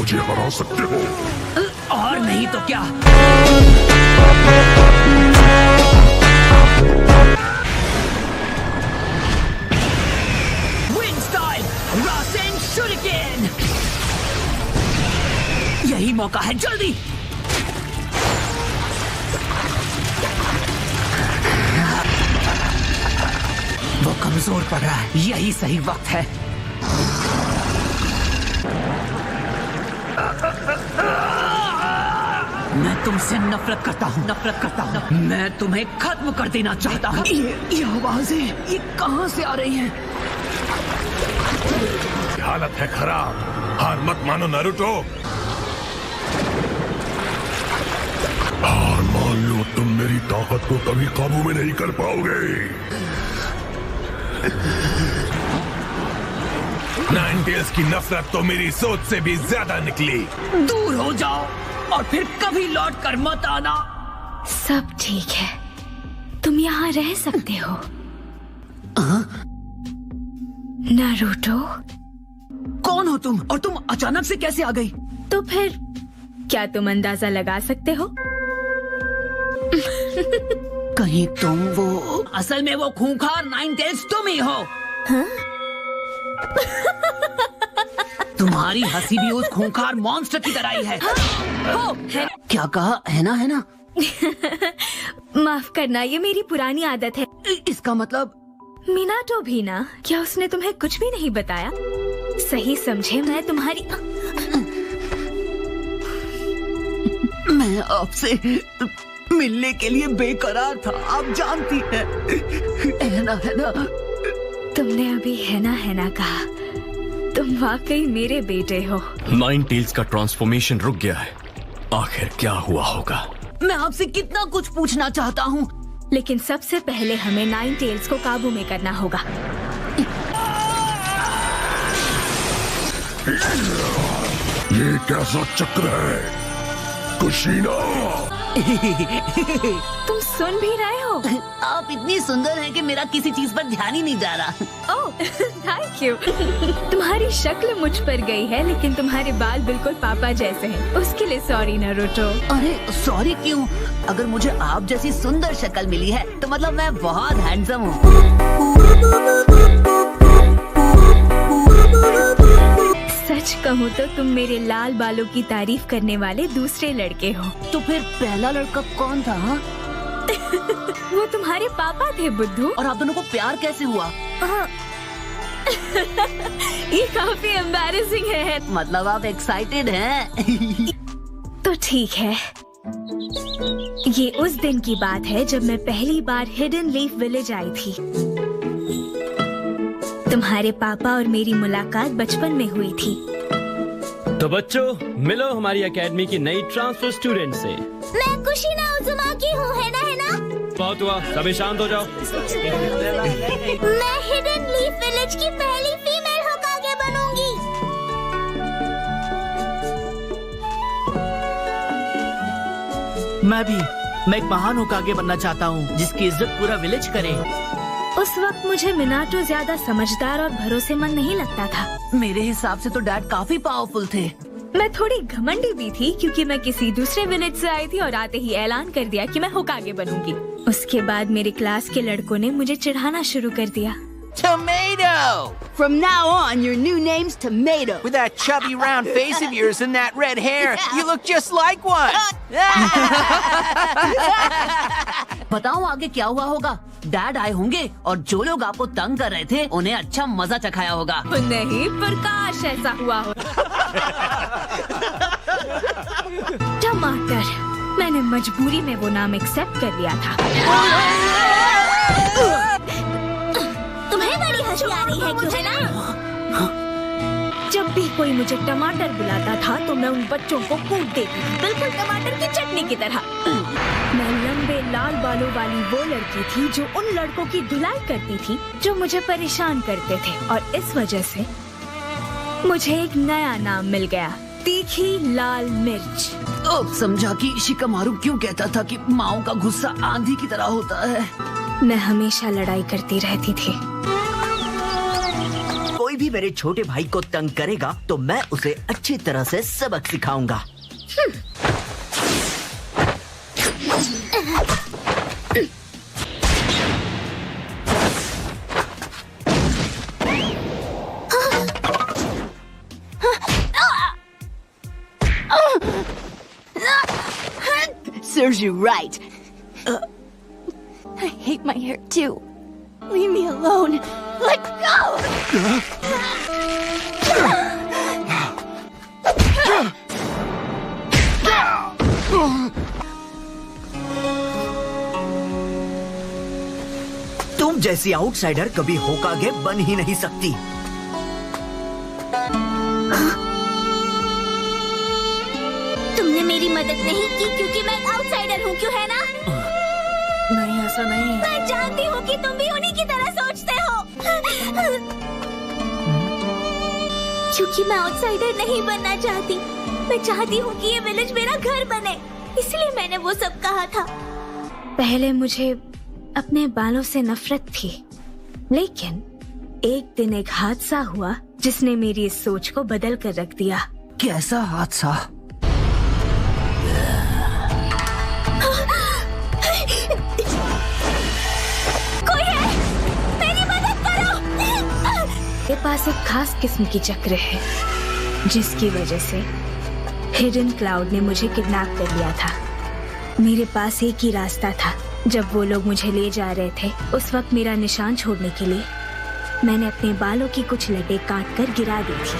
मुझे हरा सकते हो। और नहीं तो क्या। विंड स्टाइल, रासेन शूरिकेन। यही मौका है, जल्दी। वो कमजोर पड़ रहा है, यही सही वक्त है। मैं तुमसे नफरत करता हूँ, मैं तुम्हें खत्म कर देना चाहता हूँ। ये आवाजें, ये कहाँ से आ रही हैं? हालत है खराब, हार मत मानो नारुतो। हार मान लो, तुम मेरी ताकत को कभी काबू में नहीं कर पाओगे। नाइन टेल्स की नफरत तो मेरी सोच से भी ज्यादा निकली। दूर हो जाओ और फिर कभी लौट कर मत आना। सब ठीक है, तुम यहाँ रह सकते हो। नारुतो, कौन हो तुम और तुम अचानक से कैसे आ गई? तो फिर क्या तुम अंदाजा लगा सकते हो? कहीं तुम वो, असल में वो खूंखार नाइन टेल्स तुम ही हो। हाँ? तुम्हारी हंसी भी उस खूंखार मॉन्स्टर की तरह ही है। हो, है। क्या कहा? है ना? माफ करना, ये मेरी पुरानी आदत है। इसका मतलब? मिनाटो भी ना, क्या उसने तुम्हें कुछ भी नहीं बताया? सही समझे, मैं तुम्हारी मैं आपसे मिलने के लिए बेकरार था, आप जानती है ना? तुमने अभी है ना कहा। तुम वाकई मेरे बेटे हो। नाइन टेल्स का ट्रांसफॉर्मेशन रुक गया है, आखिर क्या हुआ होगा? मैं आपसे कितना कुछ पूछना चाहता हूँ, लेकिन सबसे पहले हमें नाइन टेल्स को काबू में करना होगा। ये कैसा चक्र है कुशीना? तुम सुन भी रहे हो? आप इतनी सुंदर हैं कि मेरा किसी चीज पर ध्यान ही नहीं जा रहा। ओह, थैंक यू। तुम्हारी शक्ल मुझ पर गई है, लेकिन तुम्हारे बाल बिल्कुल पापा जैसे हैं। उसके लिए सॉरी नारुतो। अरे सॉरी क्यों? अगर मुझे आप जैसी सुंदर शक्ल मिली है तो मतलब मैं बहुत हैंडसम हूँ। सच कहूँ तो तुम मेरे लाल बालों की तारीफ करने वाले दूसरे लड़के हो। तो फिर पहला लड़का कौन था? हाँ? वो तुम्हारे पापा थे बुद्धू। और आप दोनों को प्यार कैसे हुआ? ये काफी एम्बैरेसिंग है। मतलब आप एक्साइटेड हैं? तो ठीक है, ये उस दिन की बात है जब मैं पहली बार हिडन लीफ विलेज आई थी। तुम्हारे पापा और मेरी मुलाकात बचपन में हुई थी। तो बच्चों, मिलो हमारी एकेडमी की नई ट्रांसफर स्टूडेंट से। मैं कुशीना उजुमाकी हूँ, है ना? बहुत हुआ, सभी शांत हो जाओ। मैं हिडन लीफ विलेज की पहली फीमेल होकागे बनूंगी। मैं एक महान होकागे बनना चाहता हूँ जिसकी इज्जत पूरा विलेज करे। उस वक्त मुझे मिनाटो ज्यादा समझदार और भरोसेमंद नहीं लगता था। मेरे हिसाब से तो डैड काफी पावरफुल थे। मैं थोड़ी घमंडी भी थी क्योंकि मैं किसी दूसरे विलेज से आई थी और आते ही ऐलान कर दिया कि मैं होकागे बनूंगी। उसके बाद मेरे क्लास के लड़कों ने मुझे चिढ़ाना शुरू कर दिया। Tomato! From now on, your new name's Tomato. With that chubby round face of yours and that red hair, you look just like one. बताओ आगे क्या हुआ होगा? डैड आए होंगे और जो लोग आपको तंग कर रहे थे उन्हें अच्छा मजा चखाया होगा। नहीं, प्रकाश ऐसा हुआ हो। टमाटर, मैंने मजबूरी में वो नाम एक्सेप्ट कर लिया था। तुम्हें बड़ी हंसी आ रही है, क्यों है ना? जब भी कोई मुझे टमाटर बुलाता था तो मैं उन बच्चों को कूट देती थी, बिल्कुल टमाटर की चटनी की तरह। मैं लंबे लाल बालों वाली वो लड़की थी जो उन लड़कों की धुलाई करती थी जो मुझे परेशान करते थे, और इस वजह से मुझे एक नया नाम मिल गया, तीखी लाल मिर्च। अब समझा कि शिकामारू क्यों कहता था कि माओ का गुस्सा आंधी की तरह होता है। मैं हमेशा लड़ाई करती रहती थी। कोई भी मेरे छोटे भाई को तंग करेगा तो मैं उसे अच्छी तरह से सबक सिखाऊंगा। Serves you right. I hate my hair too. Leave me alone. Let go! तुम जैसी आउटसाइडर कभी होकागे बन ही नहीं सकती। तुमने मेरी मदद नहीं की क्योंकि मैं आउटसाइडर हूँ, क्यों है ना? नहीं, ऐसा नहीं। मैं जानती हूँ कि तुम भी उन्हीं की तरह सोचते हो। क्योंकि मैं आउटसाइडर नहीं बनना चाहती। मैं चाहती हूँ कि ये विलेज मेरा घर बने, इसलिए मैंने वो सब कहा था। पहले मुझे अपने बालों से नफरत थी, लेकिन एक दिन एक हादसा हुआ जिसने मेरी इस सोच को बदल कर रख दिया। कैसा हादसा? कोई है? मेरी मदद करो! मेरे पास एक खास किस्म की चक्र है, जिसकी वजह से हिडन क्लाउड ने मुझे किडनैप कर लिया था। मेरे पास एक ही रास्ता था। जब वो लोग मुझे ले जा रहे थे, उस वक्त मेरा निशान छोड़ने के लिए मैंने अपने बालों की कुछ लटें काट कर गिरा दी थी।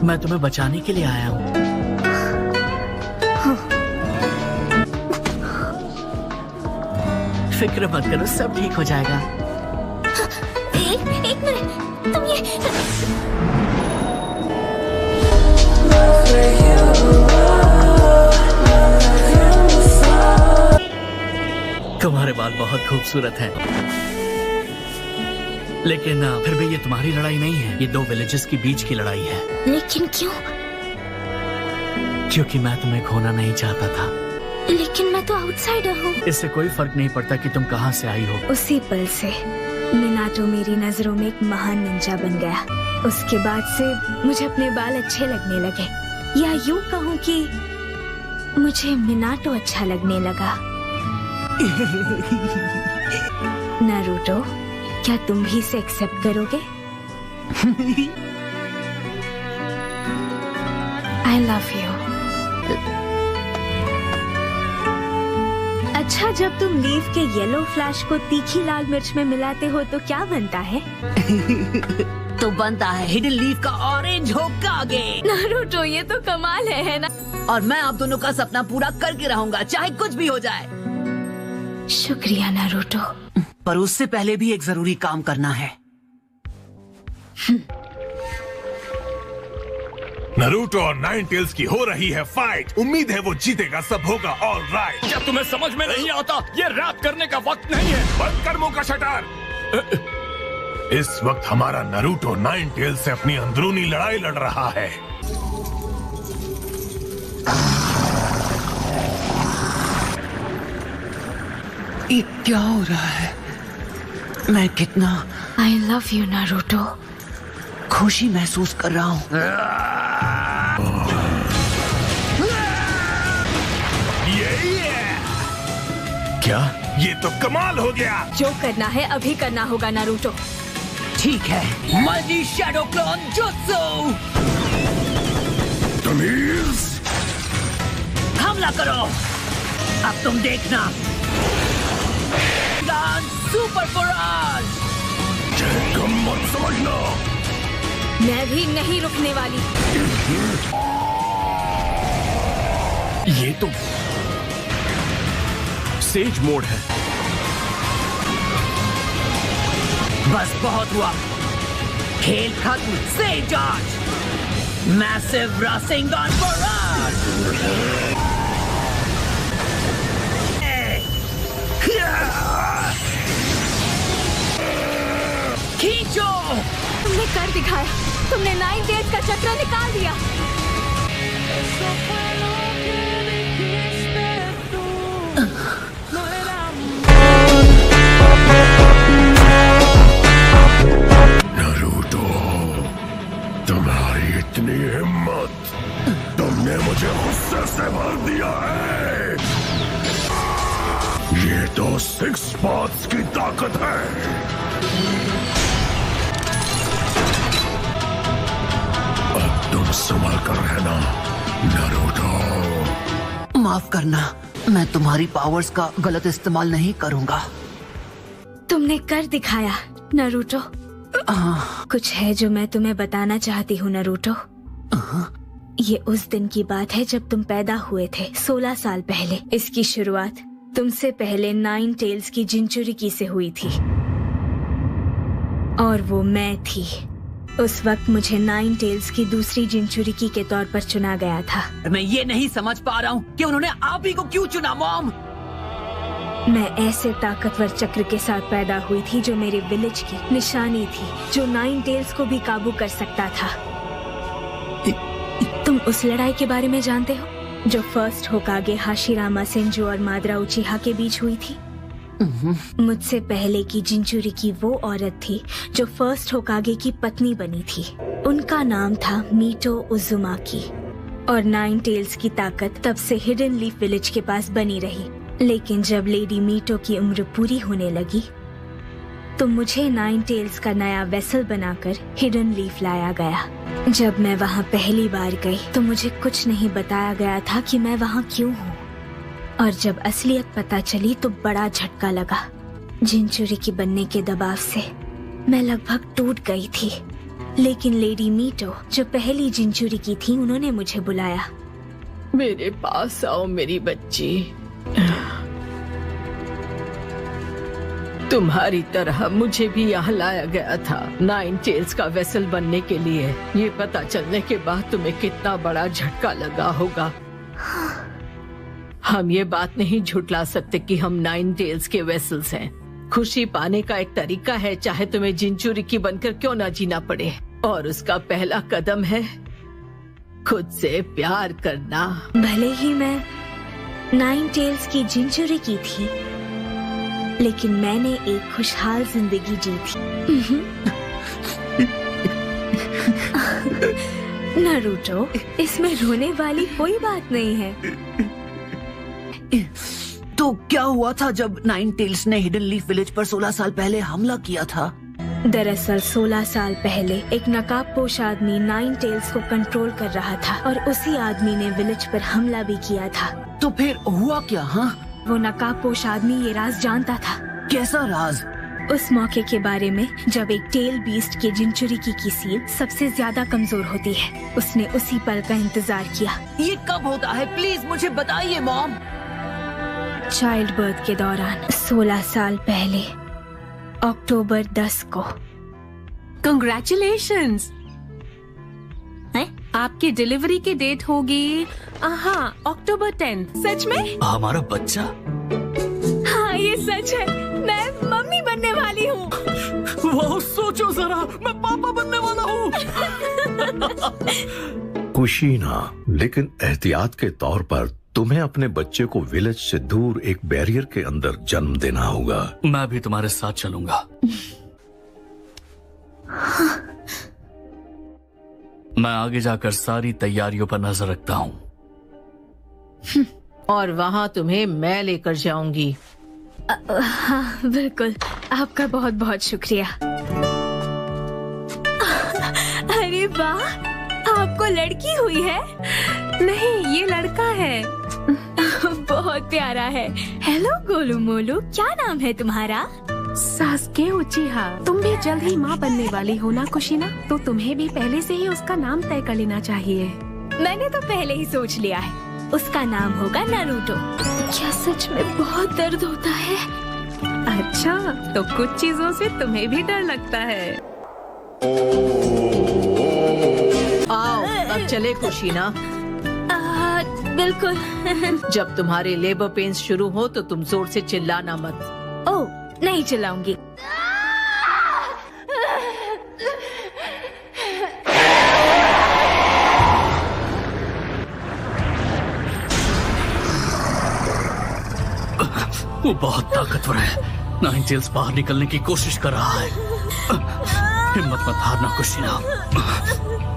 मैं तुम्हें बचाने के लिए आया हूँ। फिक्र मत करो, सब ठीक हो जाएगा। एक मिनट, तुम ये तुम्हारे बाल बहुत खूबसूरत हैं, लेकिन फिर भी ये तुम्हारी लड़ाई नहीं है, ये दो विलेजेस के बीच की लड़ाई है। लेकिन क्यों? क्योंकि मैं तुम्हें खोना नहीं चाहता था। लेकिन मैं तो आउटसाइडर हूँ। इससे कोई फर्क नहीं पड़ता कि तुम कहाँ से आई हो। उसी पल से मिनाटो मेरी नजरों में एक महान निंजा बन गया। उसके बाद से मुझे अपने बाल अच्छे लगने लगे, या यूं कहूँ कि मुझे मिनाटो अच्छा लगने लगा। नारुतो, क्या तुम भी इसे एक्सेप्ट करोगे? I love you. अच्छा, जब तुम लीफ के येलो फ्लैश को तीखी लाल मिर्च में मिलाते हो तो क्या बनता है? तो बनता है हिडन लीफ का ऑरेंज होकागे। नारुतो, ये तो कमाल है ना? और मैं आप दोनों का सपना पूरा करके रहूंगा, चाहे कुछ भी हो जाए। शुक्रिया नारुतो। पर उससे पहले भी एक जरूरी काम करना है। नारुतो और नाइन टेल्स की हो रही है फाइट। उम्मीद है वो जीतेगा, सब होगा ऑलराइट। क्या तुम्हें समझ में नहीं आता? ये रैप करने का वक्त नहीं है। बंद कर मुंह का शटर। इस वक्त हमारा नारुतो नाइन टेल्स से अपनी अंदरूनी लड़ाई लड़ रहा है। ये क्या हो रहा है? मैं कितना I love you नारुतो। खुशी महसूस कर रहा हूँ। क्या? ये तो कमाल हो गया। जो करना है अभी करना होगा नारुतो। ठीक है, मल्टी शैडो क्लोन जुत्सु, तमीज, हमला करो। अब तुम देखना, सुपर फुराज। कम मत समझना। मैं भी नहीं रुकने वाली। ये तो सेज मोड है। बस बहुत हुआ, खेल खत्म। से जॉर्ज, मैसिव रासिंगन फुराज। खींचो। तुमने कर दिखाया, तुमने 9 डेज का चक्र निकाल दिया। नरूटो, तुम्हारी इतनी हिम्मत, तुमने मुझे गुस्से से भर दिया है। ये तो 6 पाथ्स की ताकत है। अब तुम संभल कर रहना नरूटो। माफ करना, मैं तुम्हारी पावर्स का गलत इस्तेमाल नहीं करूंगा। तुमने कर दिखाया नारुतो। कुछ है जो मैं तुम्हें बताना चाहती हूँ नारुतो। ये उस दिन की बात है जब तुम पैदा हुए थे, 16 साल पहले। इसकी शुरुआत तुमसे पहले 9 टेल्स की जिंचुरिकी से हुई थी, और वो मैं थी। उस वक्त मुझे 9 टेल्स की दूसरी जिंचुरिकी के तौर पर चुना गया था। मैं ये नहीं समझ पा रहा हूँ कि उन्होंने आप ही को क्यों चुना मॉम। मैं ऐसे ताकतवर चक्र के साथ पैदा हुई थी जो मेरे विलेज की निशानी थी, जो 9 टेल्स को भी काबू कर सकता था। तुम उस लड़ाई के बारे में जानते हो जो फर्स्ट होकागे हाशिरामा सेंजो और मादरा उचिहा के बीच हुई थी? मुझसे पहले की जिंचुरिकी वो औरत थी जो फर्स्ट होकागे की पत्नी बनी थी। उनका नाम था मीटो उजुमाकी, और 9 टेल्स की ताकत तब से हिडन लीफ विलेज के पास बनी रही। लेकिन जब लेडी मीटो की उम्र पूरी होने लगी तो मुझे 9 टेल्स का नया वेसल बनाकर हिडन लीफ लाया गया। जब मैं वहाँ पहली बार गई तो मुझे कुछ नहीं बताया गया था कि मैं वहाँ क्यों हूँ, और जब असलियत पता चली तो बड़ा झटका लगा। जिंचुरिकी बनने के दबाव से मैं लगभग टूट गई थी। लेकिन लेडी मीटो जो पहली जिंचुरिकी थी, उन्होंने मुझे बुलाया। मेरे पास आओ मेरी बच्ची। तुम्हारी तरह मुझे भी यहाँ लाया गया था 9 टेल्स का वेसल बनने के लिए। ये पता चलने के बाद तुम्हें कितना बड़ा झटका लगा होगा। हम ये बात नहीं झुटला सकते कि हम 9 टेल्स के वेसल्स हैं। खुशी पाने का एक तरीका है, चाहे तुम्हें जिंचुरिकी बनकर क्यों ना जीना पड़े। और उसका पहला कदम है खुद से प्यार करना। भले ही मैं 9 टेल्स की जिंचुरिकी थी, लेकिन मैंने एक खुशहाल जिंदगी जी थी। नारुतो, इसमें रोने वाली कोई बात नहीं है। तो क्या हुआ था जब 9 टेल्स ने हिडन लीफ विलेज पर 16 साल पहले हमला किया था? दरअसल 16 साल पहले एक नकाबपोश आदमी 9 टेल्स को कंट्रोल कर रहा था, और उसी आदमी ने विलेज पर हमला भी किया था। तो फिर हुआ क्या? हाँ, वो नकाबपोश आदमी ये राज जानता था। कैसा राज? उस मौके के बारे में जब एक टेल बीस्ट के जिंचुरिकी की सील सबसे ज्यादा कमजोर होती है। उसने उसी पल का इंतजार किया। ये कब होता है, प्लीज मुझे बताइए मॉम। चाइल्ड बर्थ के दौरान 16 साल पहले अक्टूबर 10 को। कंग्रेचुलेशंस। आपकी डिलीवरी की डेट होगी हाँ अक्टूबर 10। सच में? हमारा बच्चा? हाँ, ये सच है। मैं मम्मी बनने वाली हूँ। वाह, सोचो जरा, मैं पापा बनने वाला हूँ। खुशी ना, लेकिन एहतियात के तौर पर तुम्हें अपने बच्चे को विलेज से दूर एक बैरियर के अंदर जन्म देना होगा। मैं भी तुम्हारे साथ चलूंगा। मैं आगे जाकर सारी तैयारियों पर नजर रखता हूँ। और वहाँ तुम्हें मैं लेकर जाऊंगी। हाँ बिल्कुल, आपका बहुत बहुत शुक्रिया। अरे वाह, आपको लड़की हुई है? नहीं, ये लड़का है। बहुत प्यारा है। हेलो गोलू मोलू, क्या नाम है तुम्हारा? सासुके उचिहा। तुम भी जल्द ही माँ बनने वाली हो ना कुशिना, तो तुम्हें भी पहले से ही उसका नाम तय कर लेना चाहिए। मैंने तो पहले ही सोच लिया है, उसका नाम होगा नारुतो। क्या सच में बहुत दर्द होता है? अच्छा, तो कुछ चीजों से तुम्हें भी डर लगता है। आओ अब चले कुशीना। बिल्कुल। जब तुम्हारे लेबर पेन्स शुरू हो तो तुम जोर से चिल्लाना मत। ओह, नहीं चिल्लाऊंगी। वो बहुत ताकतवर है। नाइन टेल्स बाहर निकलने की कोशिश कर रहा है। हिम्मत मत हारना कुशिना।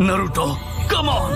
Naruto, come on.